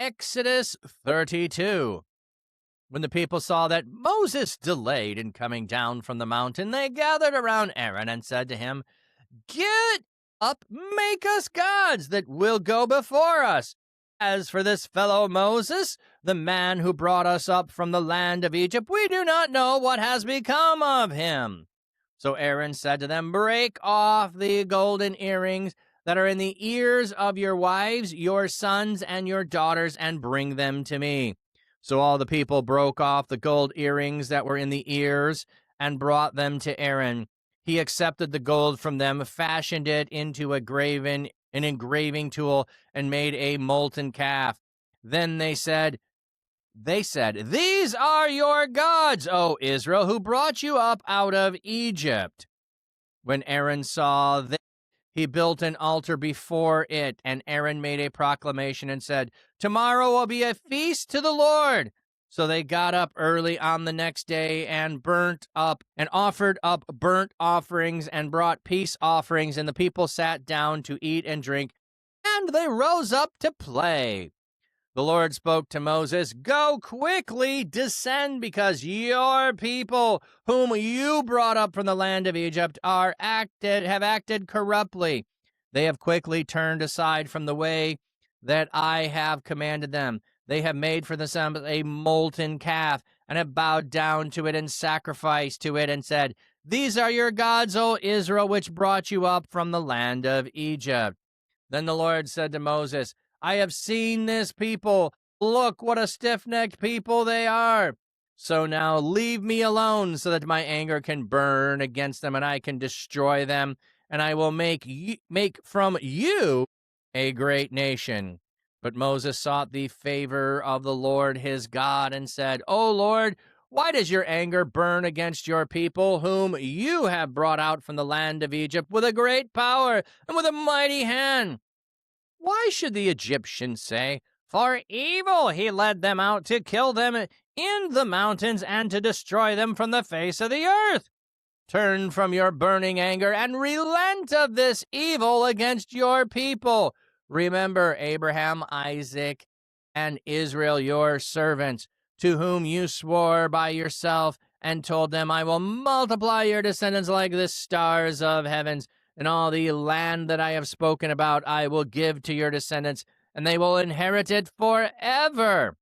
Exodus 32. When the people saw that Moses delayed in coming down from the mountain, they gathered around Aaron and said to him, "Get up, make us gods that will go before us. As for this fellow Moses, the man who brought us up from the land of Egypt, we do not know what has become of him." So Aaron said to them, "Break off the golden earrings that are in the ears of your wives, your sons, and your daughters, and bring them to me." So all the people broke off the gold earrings that were in the ears and brought them to Aaron. He accepted the gold from them, fashioned it into an engraving tool, and made a molten calf. Then they said, "These are your gods, O Israel, who brought you up out of Egypt." When Aaron saw this, he built an altar before it, and Aaron made a proclamation and said, "Tomorrow will be a feast to the Lord." So they got up early on the next day and offered up burnt offerings and brought peace offerings, and the people sat down to eat and drink, and they rose up to play. The Lord spoke to Moses, "Go quickly, descend, because your people, whom you brought up from the land of Egypt, have acted corruptly. They have quickly turned aside from the way that I have commanded them. They have made for themselves a molten calf, and have bowed down to it and sacrificed to it, and said, 'These are your gods, O Israel, which brought you up from the land of Egypt.' Then the Lord said to Moses, 'I have seen this people. Look what a stiff-necked people they are. So now leave me alone so that my anger can burn against them and I can destroy them, and I will make from you a great nation.' But Moses sought the favor of the Lord his God and said, 'O Lord, why does your anger burn against your people, whom you have brought out from the land of Egypt with a great power and with a mighty hand? Why should the Egyptians say, "For evil he led them out to kill them in the mountains and to destroy them from the face of the earth"? Turn from your burning anger and relent of this evil against your people. Remember Abraham, Isaac, and Israel, your servants, to whom you swore by yourself and told them, 'I will multiply your descendants like the stars of heavens, and all the land that I have spoken about I will give to your descendants, and they will inherit it forever.'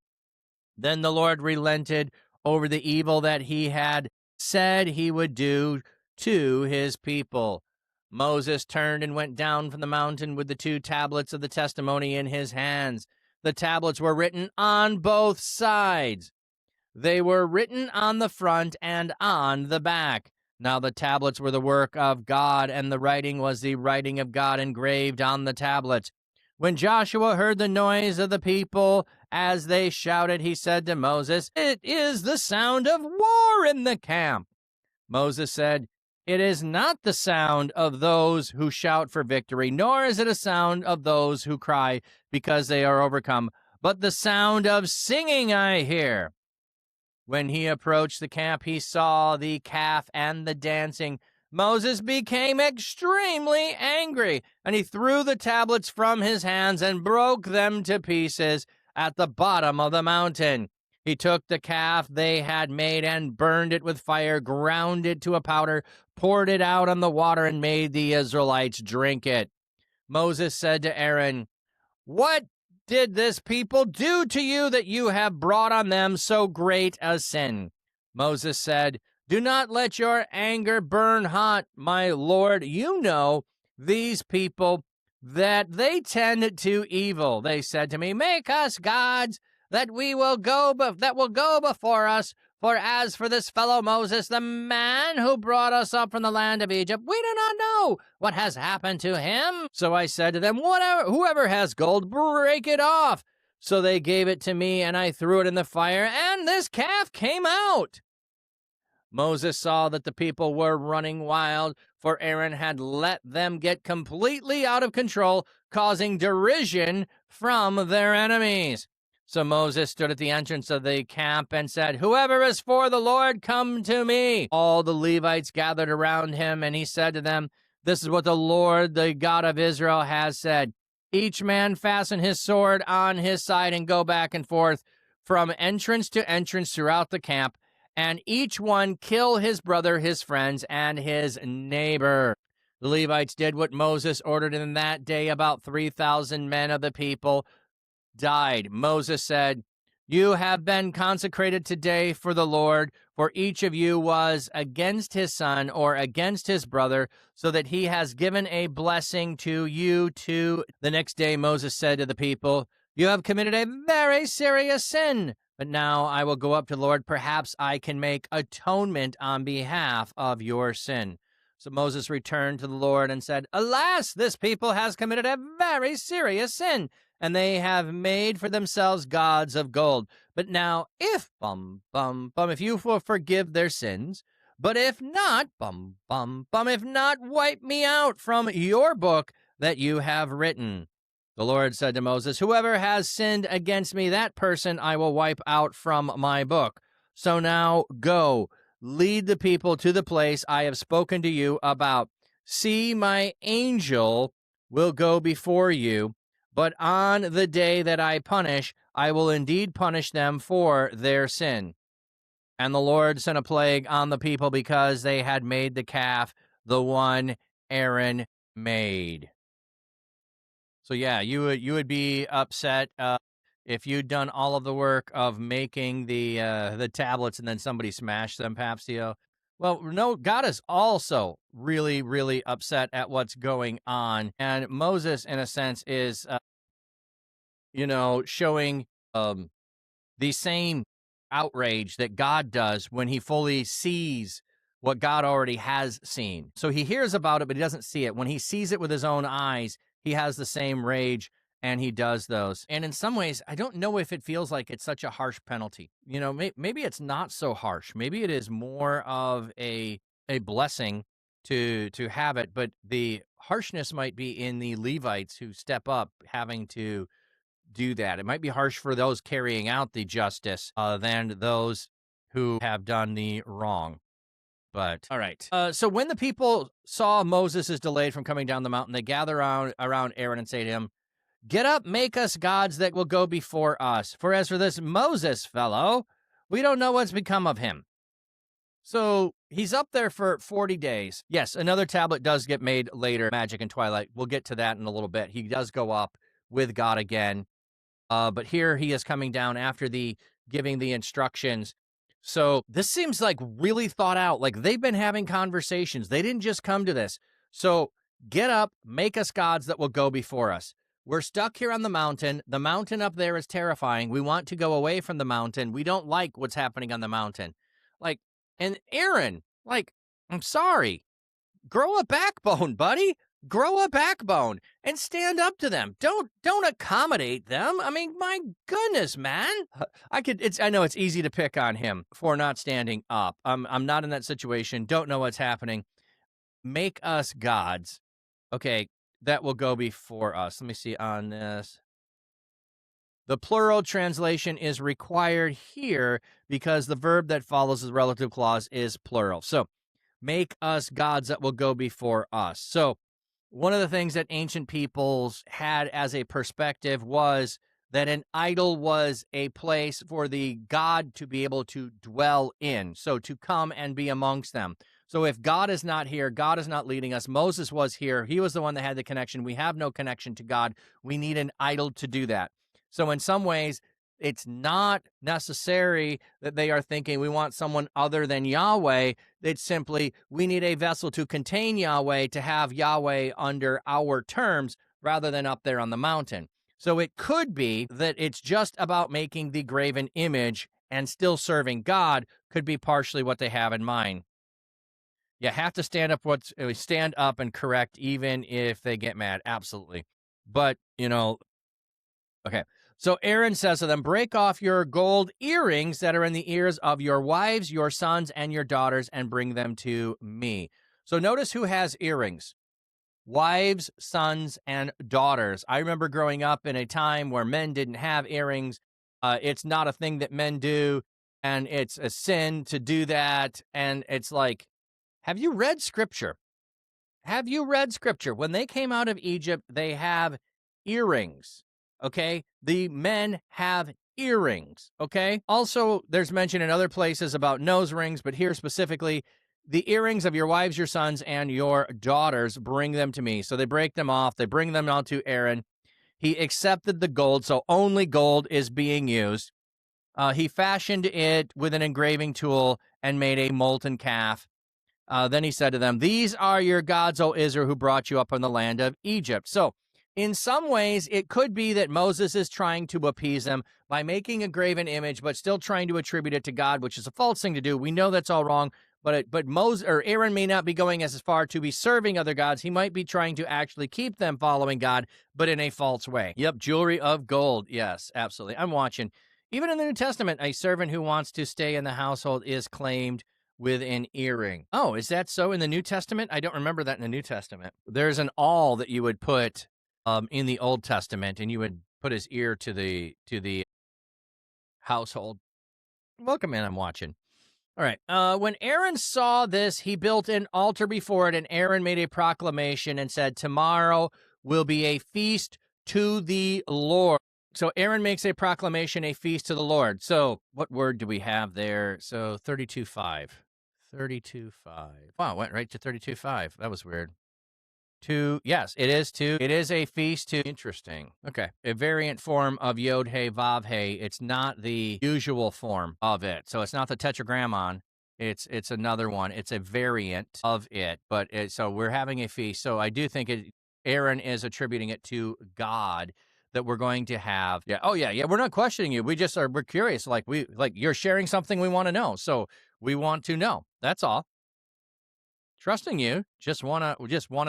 Then the Lord relented over the evil that he had said he would do to his people. Moses turned and went down from the mountain with the 2 tablets of the testimony in his hands. The tablets were written on both sides. They were written on the front and on the back. Now the tablets were the work of God, and the writing was the writing of God engraved on the tablets. When Joshua heard the noise of the people as they shouted, he said to Moses, 'It is the sound of war in the camp.' Moses said, 'It is not the sound of those who shout for victory, nor is it a sound of those who cry because they are overcome, but the sound of singing I hear.' When he approached the camp, he saw the calf and the dancing. Moses became extremely angry, and he threw the tablets from his hands and broke them to pieces at the bottom of the mountain. He took the calf they had made and burned it with fire, ground it to a powder, poured it out on the water, and made the Israelites drink it. Moses said to Aaron, 'What did this people do to you that you have brought on them so great a sin?' Moses said, 'Do not let your anger burn hot, my Lord. You know these people, that they tend to evil. They said to me, "Make us gods that will go before us. For as for this fellow Moses, the man who brought us up from the land of Egypt, we do not know what has happened to him." So I said to them, "Whoever has gold, break it off." So they gave it to me, and I threw it in the fire, and this calf came out. Moses saw that the people were running wild, for Aaron had let them get completely out of control, causing derision from their enemies. So Moses stood at the entrance of the camp and said, "Whoever is for the Lord, come to me." All the Levites gathered around him, and he said to them, "This is what the Lord, the God of Israel, has said. Each man fasten his sword on his side and go back and forth from entrance to entrance throughout the camp, and each one kill his brother, his friends, and his neighbor. The Levites did what Moses ordered, and in that day about 3,000 men of the people died. Moses said, "You have been consecrated today for the Lord, for each of you was against his son or against his brother, so that he has given a blessing to you too." The next day Moses said to the people, "You have committed a very serious sin, but now I will go up to the Lord. Perhaps I can make atonement on behalf of your sin." So Moses returned to the Lord and said, "Alas, this people has committed a very serious sin, and they have made for themselves gods of gold. But now, if, if you will forgive their sins, but if not, if not, wipe me out from your book that you have written." The Lord said to Moses, "Whoever has sinned against me, that person I will wipe out from my book. So now go, lead the people to the place I have spoken to you about. See, my angel will go before you, but on the day that I punish, I will indeed punish them for their sin." And the Lord sent a plague on the people because they had made the calf, the one Aaron made. So yeah, you would be upset if you'd done all of the work of making the tablets and then somebody smashed them, Papstio. Well, no, God is also really, really upset at what's going on, and Moses, in a sense, is showing the same outrage that God does when he fully sees what God already has seen. So he hears about it, but he doesn't see it. When he sees it with his own eyes, he has the same rage, and he does those. And in some ways, I don't know if it feels like it's such a harsh penalty. Maybe it's not so harsh. Maybe it is more of a blessing to have it, but the harshness might be in the Levites who step up having to do that. It might be harsh for those carrying out the justice than those who have done the wrong. But all right. So when the people saw Moses is delayed from coming down the mountain, they gather around Aaron and say to him, "Get up, make us gods that will go before us. For as for this Moses fellow, we don't know what's become of him." So he's up there for 40 days. Yes, another tablet does get made later, Magic and Twilight. We'll get to that in a little bit. He does go up with God again. But here he is coming down after the giving the instructions. So this seems like really thought out. Like they've been having conversations. They didn't just come to this. So get up, make us gods that will go before us. We're stuck here on the mountain. The mountain up there is terrifying. We want to go away from the mountain. We don't like what's happening on the mountain. And Aaron, I'm sorry. Grow a backbone, buddy. Grow a backbone and stand up to them. Don't accommodate them. I mean, my goodness, man. I know it's easy to pick on him for not standing up. I'm not in that situation. Don't know what's happening. Make us gods. Okay, that will go before us. Let me see on this. The plural translation is required here because the verb that follows the relative clause is plural. So, make us gods that will go before us. So, one of the things that ancient peoples had as a perspective was that an idol was a place for the god to be able to dwell in, so to come and be amongst them. So if God is not here, God is not leading us. Moses was here. He was the one that had the connection. We have no connection to God. We need an idol to do that. So in some ways, it's not necessary that they are thinking we want someone other than Yahweh. It's simply we need a vessel to contain Yahweh, to have Yahweh under our terms rather than up there on the mountain. So it could be that it's just about making the graven image and still serving God could be partially what they have in mind. You have to stand up and correct even if they get mad. Absolutely. But, okay. So Aaron says to them, "Break off your gold earrings that are in the ears of your wives, your sons, and your daughters, and bring them to me." So notice who has earrings. Wives, sons, and daughters. I remember growing up in a time where men didn't have earrings. It's not a thing that men do, and it's a sin to do that. And it's like, have you read Scripture? Have you read Scripture? When they came out of Egypt, they have earrings. Okay? The men have earrings. Okay? Also, there's mention in other places about nose rings, but here specifically, the earrings of your wives, your sons, and your daughters, bring them to me. So they break them off. They bring them out to Aaron. He accepted the gold, so only gold is being used. He fashioned it with an engraving tool and made a molten calf. Then he said to them, "These are your gods, O Israel, who brought you up from the land of Egypt." So in some ways, it could be that Moses is trying to appease them by making a graven image, but still trying to attribute it to God, which is a false thing to do. We know that's all wrong, but Moses or Aaron may not be going as far to be serving other gods. He might be trying to actually keep them following God, but in a false way. Yep, jewelry of gold. Yes, absolutely. I'm watching. Even in the New Testament, a servant who wants to stay in the household is claimed with an earring. Oh, is that so in the New Testament? I don't remember that in the New Testament. There's an awl that you would put in the Old Testament, and you would put his ear to the household. Welcome in, I'm watching. All right. When Aaron saw this, he built an altar before it, and Aaron made a proclamation and said, "Tomorrow will be a feast to the Lord." So Aaron makes a proclamation, a feast to the Lord. So what word do we have there? So 32:5. 32:5. Wow, went right to 32:5. That was weird. Yes, it is a feast to, interesting. Okay. A variant form of Yod He Vav He. It's not the usual form of it. So it's not the tetragrammon. It's another one. It's a variant of it. So we're having a feast. So I do think Aaron is attributing it to God that we're going to have. Yeah. Oh yeah. We're not questioning you. We're curious. Like you're sharing something we want to know. So we want to know. That's all. Trusting you, just wanna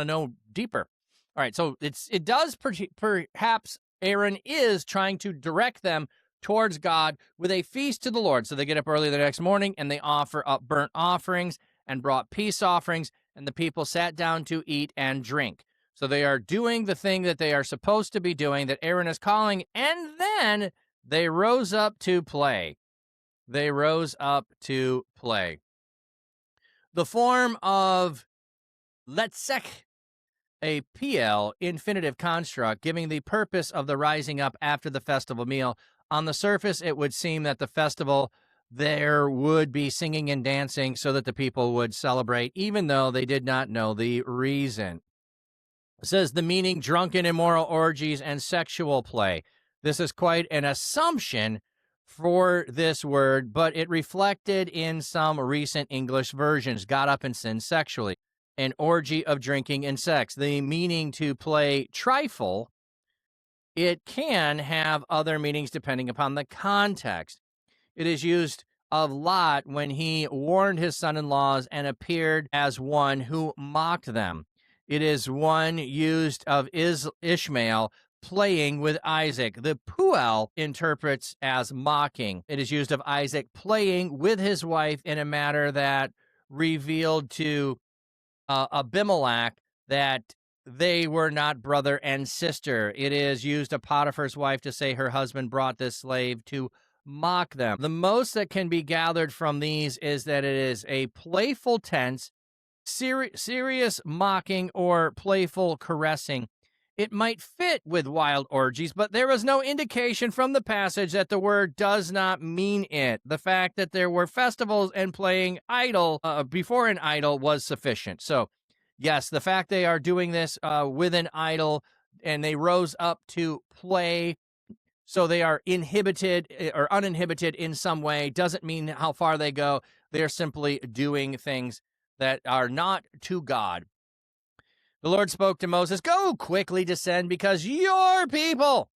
know deeper. All right, so it does perhaps Aaron is trying to direct them towards God with a feast to the Lord. So they get up early the next morning and they offer up burnt offerings and brought peace offerings, and the people sat down to eat and drink. So they are doing the thing that they are supposed to be doing, that Aaron is calling, and then they rose up to play. They rose up to play. The form of letsek, a PL infinitive construct, giving the purpose of the rising up after the festival meal. On the surface, it would seem that the festival, there would be singing and dancing so that the people would celebrate, even though they did not know the reason. It says the meaning drunken, immoral orgies, and sexual play. This is quite an assumption for this word, but it reflected in some recent English versions. Got up and sinned sexually. An orgy of drinking and sex. The meaning to play trifle, it can have other meanings depending upon the context. It is used of Lot when he warned his son-in-laws and appeared as one who mocked them. It is one used of Ishmael playing with Isaac. The Puel interprets as mocking. It is used of Isaac playing with his wife in a manner that revealed to Abimelech that they were not brother and sister. It is used of Potiphar's wife to say her husband brought this slave to mock them. The most that can be gathered from these is that it is a playful tense, serious mocking, or playful caressing. It might fit with wild orgies, but there is no indication from the passage that the word does not mean it. The fact that there were festivals and playing idol before an idol was sufficient. So, yes, the fact they are doing this with an idol and they rose up to play, so they are inhibited or uninhibited in some way, doesn't mean how far they go. They're simply doing things that are not to God. The Lord spoke to Moses, "Go quickly descend, because your people,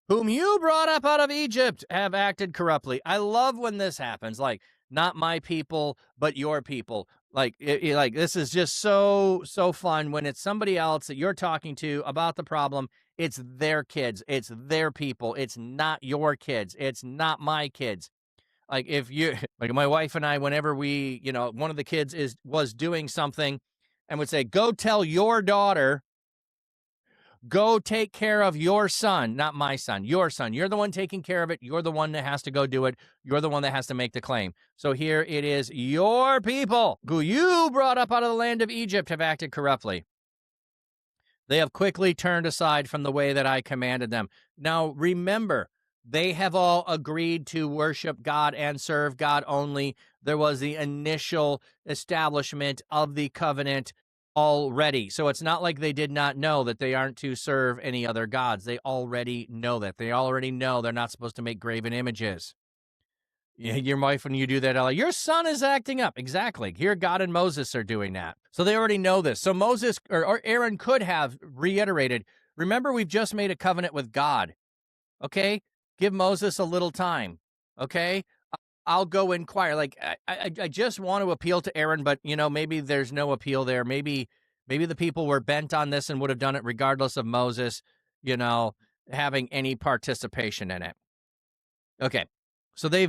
whom you brought up out of Egypt, have acted corruptly." I love when this happens, like, not my people, but your people. Like, this is just so fun when it's somebody else that you're talking to about the problem. It's their kids. It's their people. It's not your kids. It's not my kids. Like, if you, like my wife and I, whenever we, one of the kids was doing something and would say, "Go tell your daughter, go take care of your son," not my son, your son. You're the one taking care of it. You're the one that has to go do it. You're the one that has to make the claim. So here it is, your people, who you brought up out of the land of Egypt, have acted corruptly. They have quickly turned aside from the way that I commanded them. Now, remember, they have all agreed to worship God and serve God only. There was the initial establishment of the covenant already. So it's not like they did not know that they aren't to serve any other gods. They already know that. They already know they're not supposed to make graven images. Your wife, when you do that, your son is acting up. Exactly. Here, God and Moses are doing that. So they already know this. So Moses or Aaron could have reiterated, remember, we've just made a covenant with God. Okay? Give Moses a little time. Okay? I'll go inquire. Like, I just want to appeal to Aaron, but, maybe there's no appeal there. Maybe the people were bent on this and would have done it regardless of Moses, having any participation in it. Okay, so they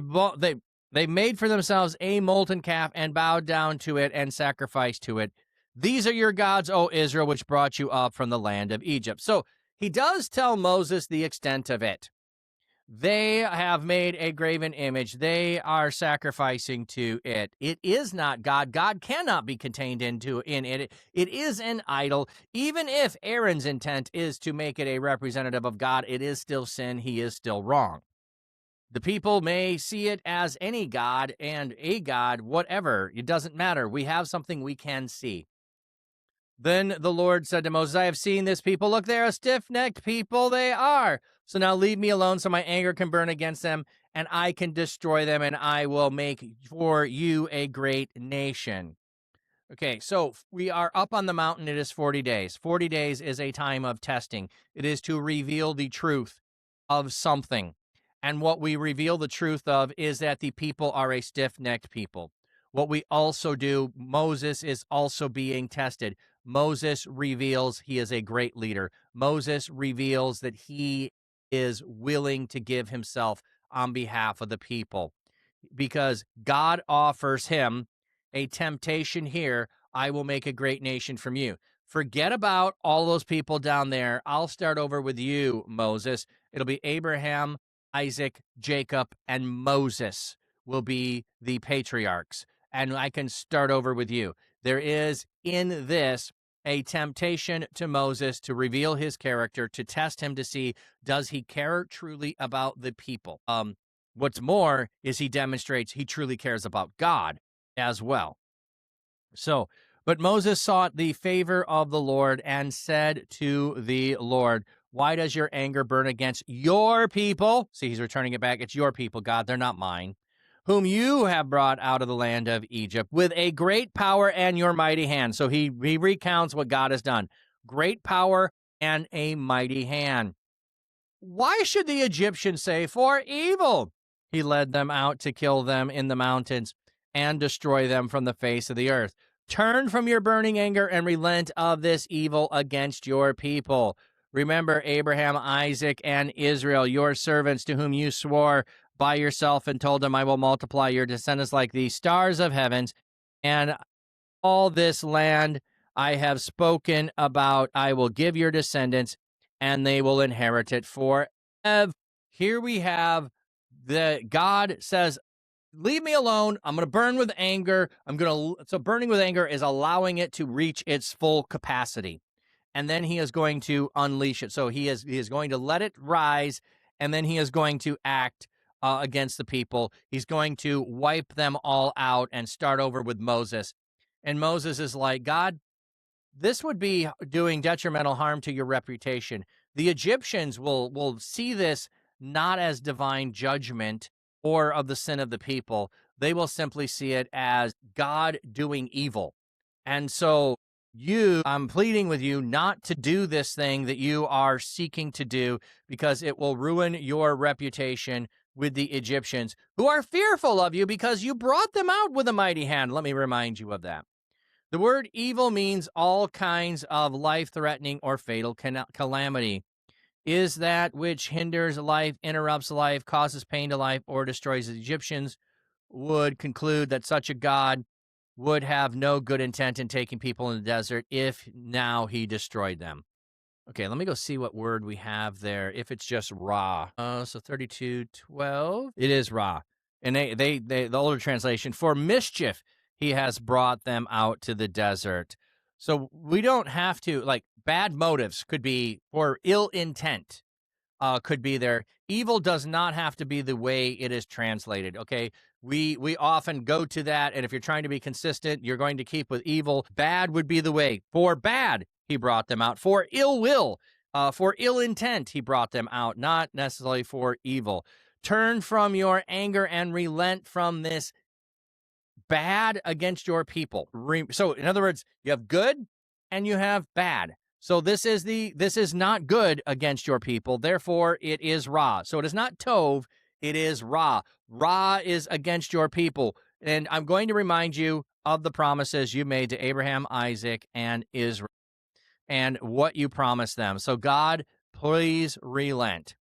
made for themselves a molten calf and bowed down to it and sacrificed to it. These are your gods, O Israel, which brought you up from the land of Egypt. So he does tell Moses the extent of it. They have made a graven image. They are sacrificing to it. It is not God. God cannot be contained in it. It is an idol. Even if Aaron's intent is to make it a representative of God, it is still sin. He is still wrong. The people may see it as any god and a god, whatever. It doesn't matter. We have something we can see. Then the Lord said to Moses, I have seen this people. Look, they're a stiff-necked people. They are. So now leave me alone so my anger can burn against them and I can destroy them, and I will make for you a great nation. Okay, so we are up on the mountain. It is 40 days. 40 days is a time of testing. It is to reveal the truth of something. And what we reveal the truth of is that the people are a stiff-necked people. What we also do, Moses is also being tested. Moses reveals he is a great leader. Moses reveals that he is willing to give himself on behalf of the people, because God offers him a temptation here. I will make a great nation from you. Forget about all those people down there. I'll start over with you, Moses. It'll be Abraham, Isaac, Jacob, and Moses will be the patriarchs, and I can start over with you. There is in this a temptation to Moses to reveal his character, to test him to see, does he care truly about the people? What's more is he demonstrates he truly cares about God as well. So, but Moses sought the favor of the Lord and said to the Lord, why does your anger burn against your people? See, he's returning it back. It's your people, God. They're not mine. Whom you have brought out of the land of Egypt with a great power and your mighty hand. So he recounts what God has done. Great power and a mighty hand. Why should the Egyptians say, for evil? He led them out to kill them in the mountains and destroy them from the face of the earth. Turn from your burning anger and relent of this evil against your people. Remember Abraham, Isaac, and Israel, your servants, to whom you swore by yourself and told them, I will multiply your descendants like the stars of heavens, and all this land I have spoken about, I will give your descendants, and they will inherit it forever. Here we have God says, leave me alone. I'm going to burn with anger. So burning with anger is allowing it to reach its full capacity. And then he is going to unleash it. So he is going to let it rise, and then he is going to act against the people. He's going to wipe them all out and start over with Moses. And Moses is like, God, this would be doing detrimental harm to your reputation. The Egyptians will see this not as divine judgment or of the sin of the people. They will simply see it as God doing evil. And so I'm pleading with you not to do this thing that you are seeking to do, because it will ruin your reputation with the Egyptians, who are fearful of you because you brought them out with a mighty hand. Let me remind you of that. The word evil means all kinds of life-threatening or fatal calamity. Is that which hinders life, interrupts life, causes pain to life, or destroys the Egyptians would conclude that such a God would have no good intent in taking people in the desert if now he destroyed them. Okay, let me go see what word we have there. If it's just Ra. So 32:12. It is Ra. And they the older translation, for mischief he has brought them out to the desert. So we don't have to, bad motives, could be for ill intent, could be there. Evil does not have to be the way it is translated. Okay, we often go to that, and if you're trying to be consistent, you're going to keep with evil. Bad would be the way. For bad, he brought them out. For ill will, for ill intent, he brought them out. Not necessarily for evil. Turn from your anger and relent from this bad against your people. So, in other words, you have good and you have bad. So this is not good against your people. Therefore, it is Ra. So it is not Tov. It is Ra. Ra is against your people. And I'm going to remind you of the promises you made to Abraham, Isaac, and Israel, and what you promised them. So God, please relent.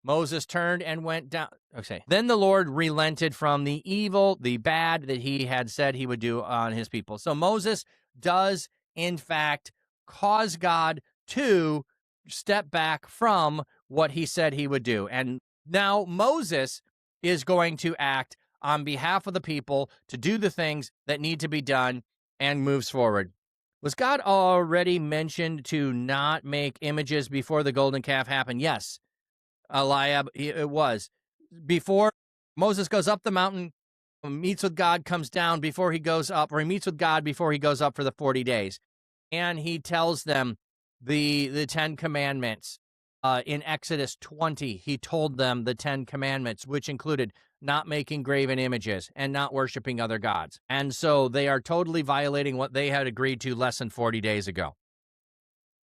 Moses turned and went down. Okay. Then the Lord relented from the evil, the bad that he had said he would do on his people. So Moses does, in fact, cause God to step back from what he said he would do. And now Moses is going to act on behalf of the people to do the things that need to be done and moves forward. Was God already mentioned to not make images before the golden calf happened? Yes. Eliab, it was. Before Moses goes up the mountain, meets with God, comes down before he goes up, or he meets with God before he goes up for the 40 days. And he tells them the 10 commandments. In Exodus 20, he told them the 10 commandments, which included not making graven images and not worshiping other gods. And so they are totally violating what they had agreed to less than 40 days ago.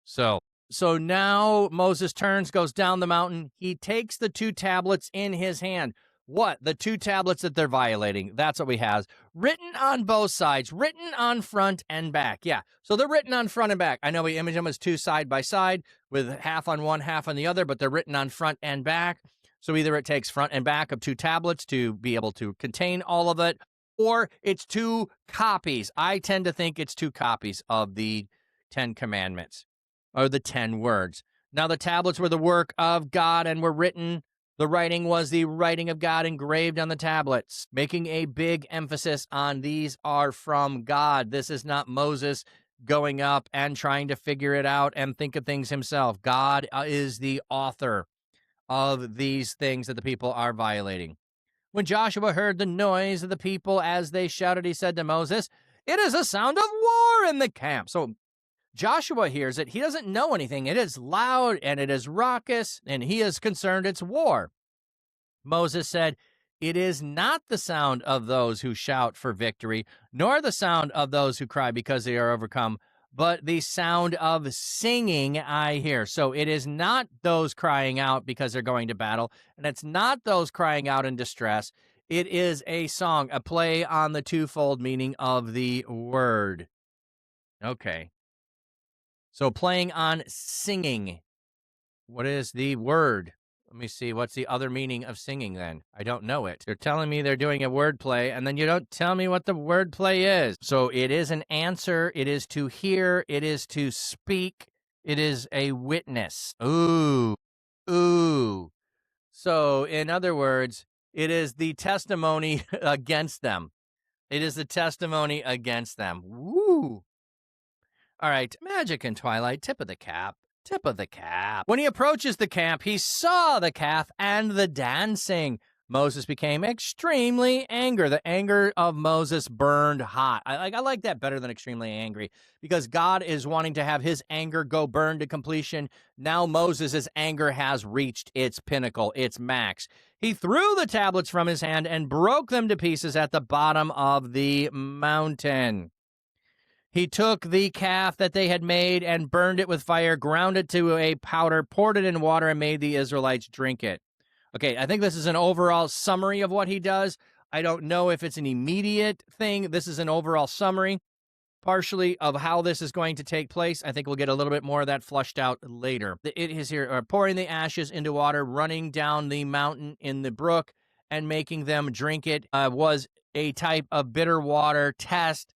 So now Moses turns, goes down the mountain. He takes the 2 tablets in his hand. What? The 2 tablets that they're violating. That's what we have. Written on both sides, written on front and back. Yeah, so they're written on front and back. I know we image them as 2 side by side with half on one, half on the other, but they're written on front and back. So either it takes front and back of 2 tablets to be able to contain all of it, or it's 2 copies. I tend to think it's 2 copies of the 10 commandments. Or the 10 words. Now the tablets were the work of God and were written. The writing was the writing of God engraved on the tablets, making a big emphasis on these are from God. This is not Moses going up and trying to figure it out and think of things himself. God is the author of these things that the people are violating. When Joshua heard the noise of the people as they shouted, he said to Moses, "It is a sound of war in the camp." So Joshua hears it. He doesn't know anything. It is loud and it is raucous, and he is concerned it's war. Moses said, "It is not the sound of those who shout for victory, nor the sound of those who cry because they are overcome, but the sound of singing I hear." So it is not those crying out because they're going to battle, and it's not those crying out in distress. It is a song, a play on the twofold meaning of the word. Okay. So playing on singing. What is the word? Let me see. What's the other meaning of singing then? I don't know it. You're telling me they're doing a word play, and then you don't tell me what the word play is. So it is an answer. It is to hear. It is to speak. It is a witness. Ooh. So in other words, it is the testimony against them. It is the testimony against them. Woo. All right, Magic and Twilight, tip of the cap. When he approaches the camp, he saw the calf and the dancing. Moses became extremely angry. The anger of Moses burned hot. I like that better than extremely angry, because God is wanting to have his anger go burn to completion. Now Moses' anger has reached its pinnacle, its max. He threw the tablets from his hand and broke them to pieces at the bottom of the mountain. He took the calf that they had made and burned it with fire, ground it to a powder, poured it in water, and made the Israelites drink it. Okay, I think this is an overall summary of what he does. I don't know if it's an immediate thing. This is an overall summary, partially, of how this is going to take place. I think we'll get a little bit more of that flushed out later. It is here, pouring the ashes into water, running down the mountain in the brook, and making them drink it was a type of bitter water test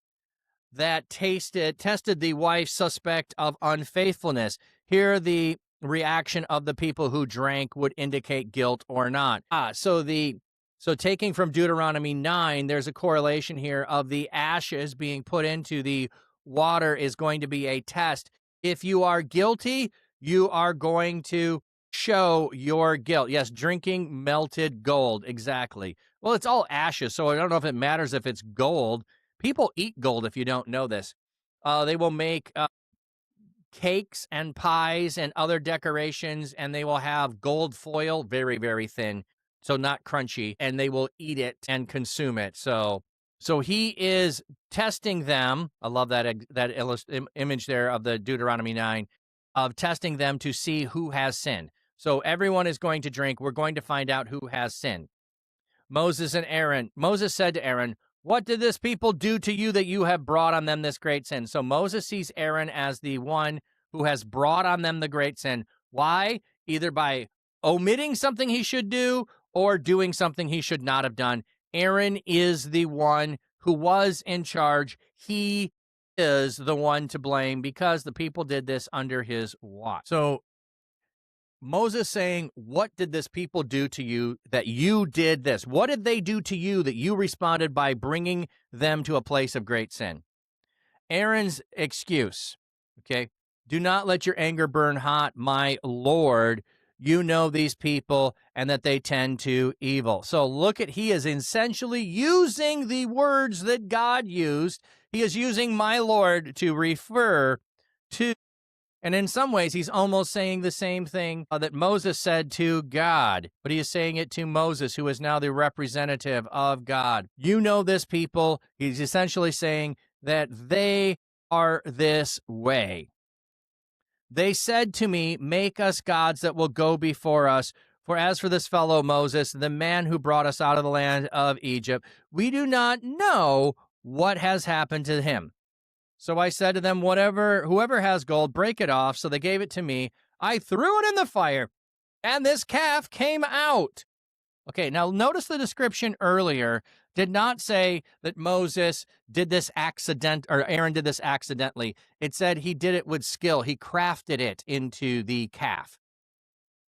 that tested the wife's suspect of unfaithfulness. Here, the reaction of the people who drank would indicate guilt or not. So taking from Deuteronomy 9, there's a correlation here of the ashes being put into the water is going to be a test. If you are guilty, you are going to show your guilt. Yes, drinking melted gold. Exactly. Well, it's all ashes, so I don't know if it matters if it's gold. People eat gold if you don't know this. They will make cakes and pies and other decorations, and they will have gold foil, very, very thin, so not crunchy, and they will eat it and consume it. So he is testing them. I love that image there of the Deuteronomy 9, of testing them to see who has sinned. So everyone is going to drink. We're going to find out who has sinned. Moses said to Aaron, "What did this people do to you that you have brought on them this great sin?" So Moses sees Aaron as the one who has brought on them the great sin. Why? Either by omitting something he should do or doing something he should not have done. Aaron is the one who was in charge. He is the one to blame because the people did this under his watch. So Moses saying, "What did this people do to you that you did this? What did they do to you that you responded by bringing them to a place of great sin?" Aaron's excuse, okay? "Do not let your anger burn hot, my Lord. You know these people and that they tend to evil." So look at, he is essentially using the words that God used. He is using "my Lord" to refer to, and in some ways, he's almost saying the same thing that Moses said to God, but he is saying it to Moses, who is now the representative of God. You know this people. He's essentially saying that they are this way. "They said to me, 'Make us gods that will go before us. For as for this fellow Moses, the man who brought us out of the land of Egypt, we do not know what has happened to him.' So I said to them, whoever has gold, break it off." So they gave it to me. I threw it in the fire, and this calf came out. Okay, now notice the description earlier did not say that Moses did this or Aaron did this accidentally. It said he did it with skill. He crafted it into the calf.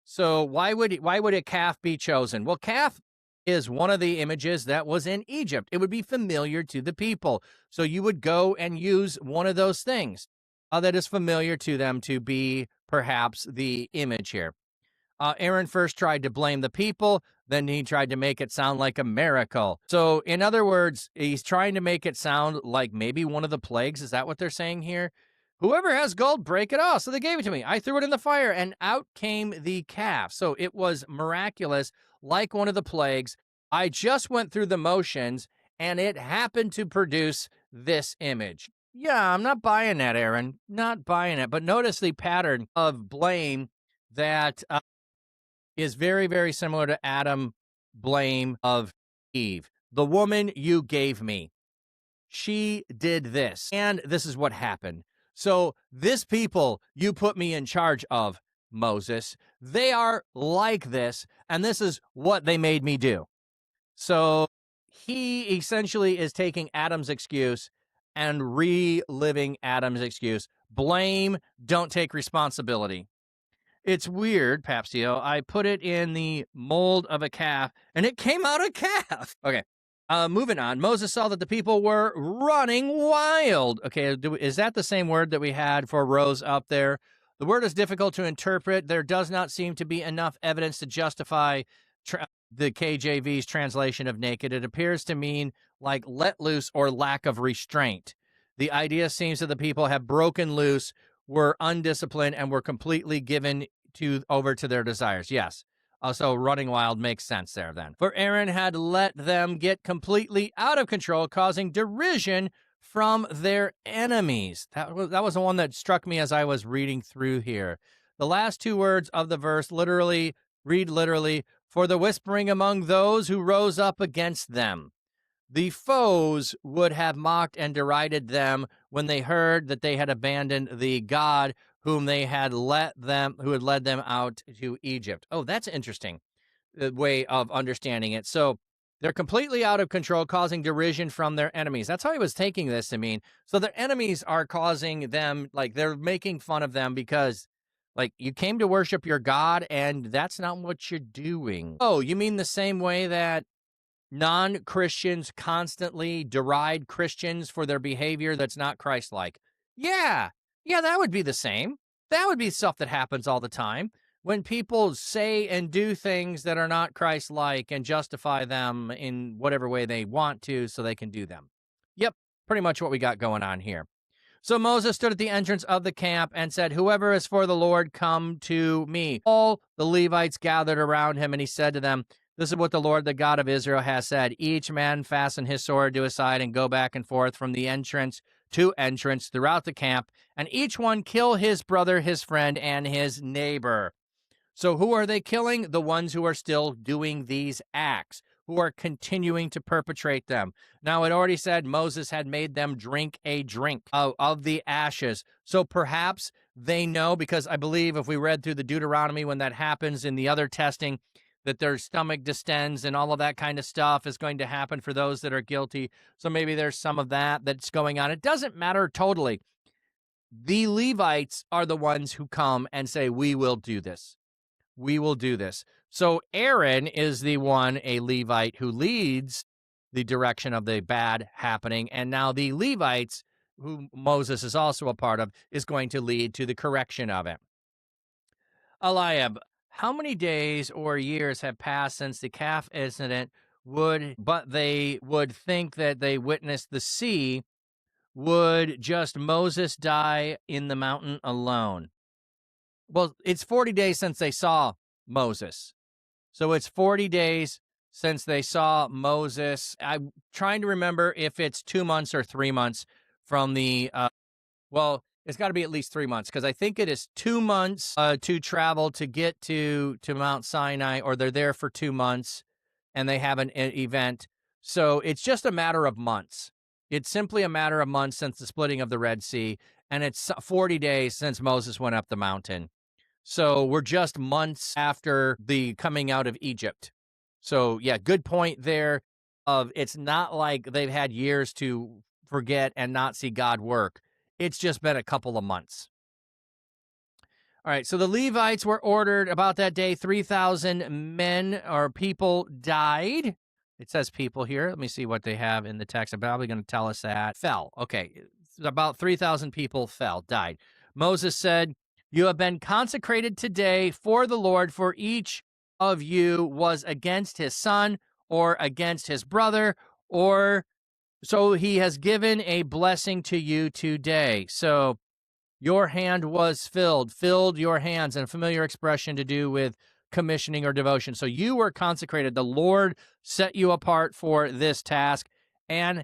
So why would a calf be chosen? Well, calf is one of the images that was in Egypt. It would be familiar to the people. So you would go and use one of those things that is familiar to them to be perhaps the image here. Aaron first tried to blame the people, then he tried to make it sound like a miracle. So in other words, he's trying to make it sound like maybe one of the plagues. Is that what they're saying here? "Whoever has gold, break it off." So they gave it to me. I threw it in the fire, and out came the calf. So it was miraculous, like one of the plagues. I just went through the motions, and it happened to produce this image. Yeah, I'm not buying that, Aaron. Not buying it. But notice the pattern of blame that is very, very similar to Adam blame of Eve. "The woman you gave me, she did this, and this is what happened. So this people you put me in charge of, Moses, they are like this, and this is what they made me do." So he essentially is taking Adam's excuse and reliving Adam's excuse. Blame, don't take responsibility. It's weird, Papsio. I put it in the mold of a calf, and it came out a calf. Okay. Moving on. Moses saw that the people were running wild. Okay, is that the same word that we had for rose up there? The word is difficult to interpret. There does not seem to be enough evidence to justify the KJV's translation of naked. It appears to mean like let loose or lack of restraint. The idea seems that the people have broken loose, were undisciplined, and were completely given over to their desires. Yes. Also, running wild makes sense there then. "For Aaron had let them get completely out of control, causing derision from their enemies." That was the one that struck me as I was reading through here. The last two words of the verse read literally, "For the whispering among those who rose up against them." The foes would have mocked and derided them when they heard that they had abandoned the God who had led them out to Egypt. Oh, that's interesting way of understanding it. So they're completely out of control, causing derision from their enemies. That's how he was taking this to mean. So their enemies are causing them, like they're making fun of them because like you came to worship your God and that's not what you're doing. Oh, you mean the same way that non-Christians constantly deride Christians for their behavior that's not Christ-like? Yeah, Yeah, that would be the same. That would be stuff that happens all the time. When people say and do things that are not Christ-like and justify them in whatever way they want to so they can do them. Yep, pretty much what we got going on here. So Moses stood at the entrance of the camp and said, "Whoever is for the Lord, come to me." All the Levites gathered around him, and he said to them, "This is what the Lord, the God of Israel, has said. Each man fasten his sword to his side and go back and forth from the entrance to entrance throughout the camp, and each one kill his brother, his friend, and his neighbor." So who are they killing? The ones who are still doing these acts, who are continuing to perpetrate them. Now, it already said Moses had made them drink a drink of the ashes. So perhaps they know, because I believe if we read through the Deuteronomy when that happens in the other testing, that their stomach distends and all of that kind of stuff is going to happen for those that are guilty. So maybe there's some of that that's going on. It doesn't matter totally. The Levites are the ones who come and say, "We will do this. We will do this." So Aaron is the one, a Levite, who leads the direction of the bad happening. And now the Levites, who Moses is also a part of, is going to lead to the correction of it. Eliab, how many days or years have passed since the calf incident but they would think that they witnessed the sea? Would just Moses die in the mountain alone? Well, it's 40 days since they saw Moses. So it's 40 days since they saw Moses. I'm trying to remember if it's 2 months or 3 months from the, well, it's got to be at least 3 months, because I think it is 2 months to travel to get to Mount Sinai, or they're there for 2 months and they have an event. So it's just a matter of months. It's simply a matter of months since the splitting of the Red Sea, and it's 40 days since Moses went up the mountain. So we're just months after the coming out of Egypt. So yeah, good point there. It's not like they've had years to forget and not see God work. It's just been a couple of months. All right, so the Levites were ordered about that day. 3,000 men or people died. It says people here. Let me see what they have in the text. I'm probably going to tell us that. Fell. Okay, about 3,000 people died. Moses said, "You have been consecrated today for the Lord, for each of you was against his son or against his brother, or so he has given a blessing to you today." So your hand was filled your hands, and a familiar expression to do with commissioning or devotion. So you were consecrated. The Lord set you apart for this task and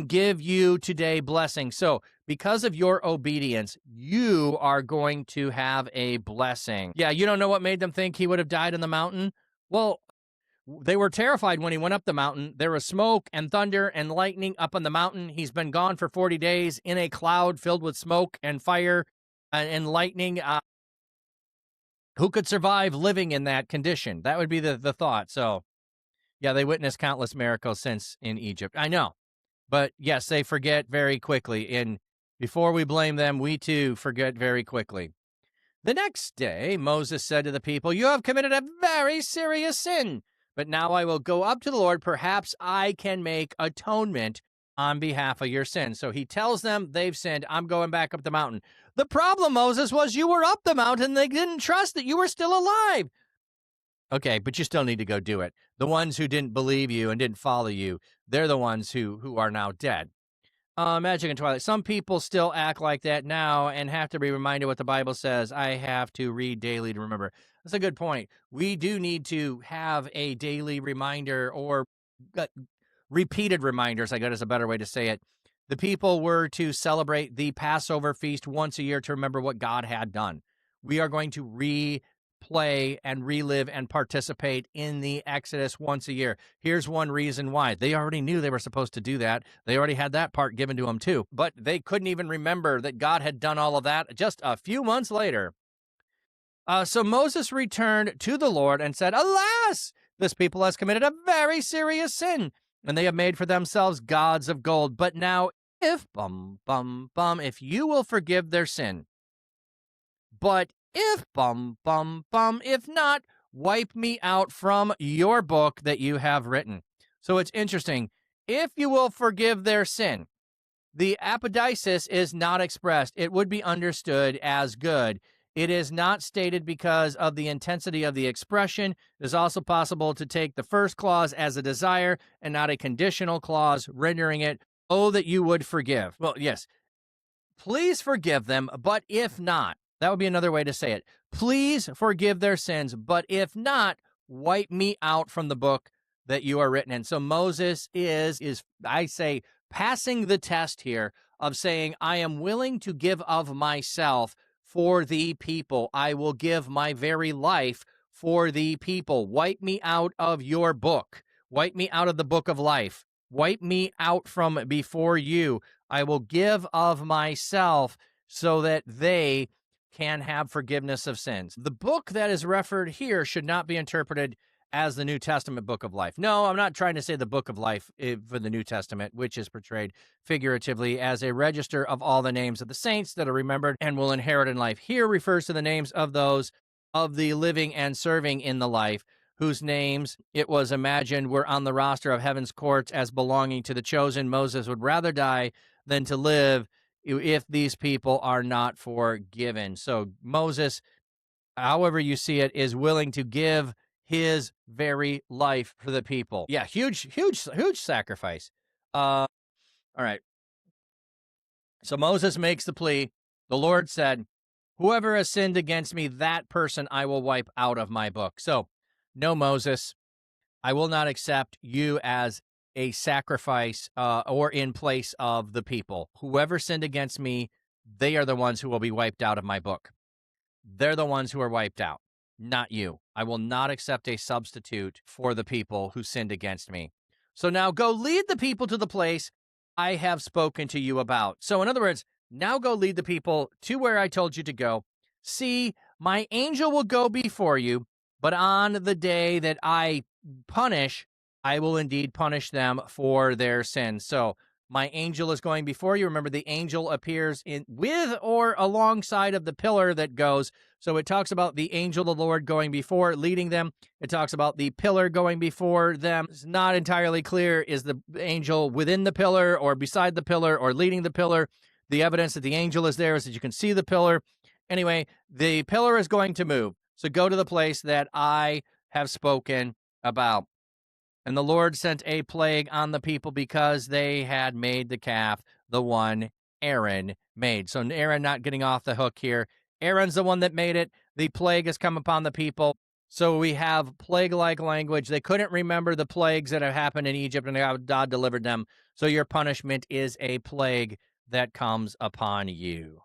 give you today blessing. So because of your obedience, you are going to have a blessing. Yeah, you don't know what made them think he would have died on the mountain? Well, they were terrified when he went up the mountain. There was smoke and thunder and lightning up on the mountain. He's been gone for 40 days in a cloud filled with smoke and fire and lightning. Who could survive living in that condition? That would be the thought. So, yeah, they witnessed countless miracles since in Egypt. I know. But yes, they forget very quickly. And before we blame them, we too forget very quickly. The next day, Moses said to the people, "You have committed a very serious sin. But now I will go up to the Lord. Perhaps I can make atonement on behalf of your sin." So he tells them they've sinned. I'm going back up the mountain. The problem, Moses, was you were up the mountain. They didn't trust that you were still alive. Okay, but you still need to go do it. The ones who didn't believe you and didn't follow you, they're the ones who are now dead. Magic and Twilight. Some people still act like that now and have to be reminded what the Bible says. I have to read daily to remember. That's a good point. We do need to have a daily reminder, or repeated reminders, I guess is a better way to say it. The people were to celebrate the Passover feast once a year to remember what God had done. We are going to replay and relive and participate in the Exodus once a year. Here's one reason why. They already knew they were supposed to do that. They already had that part given to them too, but they couldn't even remember that God had done all of that just a few months later. So Moses returned to the Lord and said, "Alas, this people has committed a very serious sin, and they have made for themselves gods of gold. But now if, if you will forgive their sin, but if, if not, wipe me out from your book that you have written." So it's interesting. If you will forgive their sin. The apodisis is not expressed. It would be understood as good. It is not stated because of the intensity of the expression. It is also possible to take the first clause as a desire and not a conditional clause, rendering it, oh, that you would forgive. Well, yes, please forgive them, but if not, that would be another way to say it. Please forgive their sins, but if not, wipe me out from the book that you are written in. So Moses is I say, passing the test here of saying, I am willing to give of myself for the people. I will give my very life for the people. Wipe me out of your book. Wipe me out of the book of life. Wipe me out from before you. I will give of myself so that they can have forgiveness of sins. The book that is referred here should not be interpreted as the New Testament book of life. No, I'm not trying to say the book of life for the New Testament, which is portrayed figuratively as a register of all the names of the saints that are remembered and will inherit in life. Here refers to the names of those of the living and serving in the life, whose names it was imagined were on the roster of heaven's courts as belonging to the chosen. Moses would rather die than to live if these people are not forgiven. So Moses, however you see it, is willing to give his very life for the people. Yeah, huge sacrifice. All right. So Moses makes the plea. The Lord said, whoever has sinned against me, that person I will wipe out of my book. So, no, Moses, I will not accept you as a sacrifice or in place of the people. Whoever sinned against me, they are the ones who will be wiped out of my book. They're the ones who are wiped out, not you. I will not accept a substitute for the people who sinned against me. So now go lead the people to the place I have spoken to you about. So in other words, now go lead the people to where I told you to go. See, my angel will go before you, but on the day that I punish, I will indeed punish them for their sins. So my angel is going before you. Remember, the angel appears in with or alongside of the pillar that goes. So it talks about the angel of the Lord going before, leading them. It talks about the pillar going before them. It's not entirely clear, is the angel within the pillar or beside the pillar or leading the pillar? The evidence that the angel is there is that you can see the pillar. Anyway, the pillar is going to move. So go to the place that I have spoken about. And the Lord sent a plague on the people because they had made the calf, the one Aaron made. So Aaron not getting off the hook here. Aaron's the one that made it. The plague has come upon the people. So we have plague-like language. They couldn't remember the plagues that have happened in Egypt, and God delivered them. So your punishment is a plague that comes upon you.